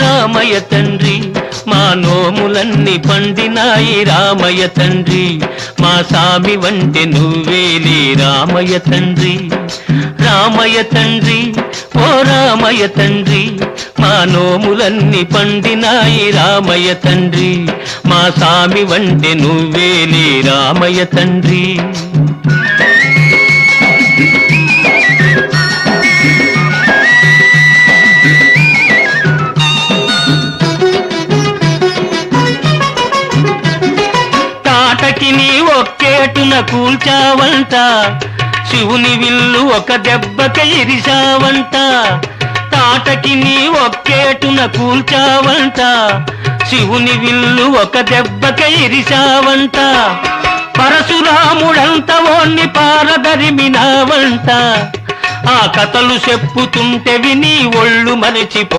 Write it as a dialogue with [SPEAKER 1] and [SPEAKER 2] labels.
[SPEAKER 1] రామయ్య తండ్రి మా నోములన్నీ పండినాయి రామయ్య తండ్రి మా సామి వంటి నువ్వేలే రామయ్య తండ్రి రామయ్య తండ్రి ఓ రామయ్య తండ్రి మా నోములన్నీ పండినాయి రామయ్య తండ్రి మా సామి వంటి నువ్వేలే రామయ్య తండ్రి తాటకి నీ ఒక్కేటున కూల్చావంట శివుని విల్లు ఒక దెబ్బక ఇరిశావంట తాటకి నీ ఒక్కేటున కూల్చావంట శివుని విల్లు ఒక దెబ్బక ఇరిశావంట పరశురాముడంత ఓన్ని పారదరిమినావంట ఆ కథలు చెప్పుతుంటే విని ఒళ్ళు మరిచిపో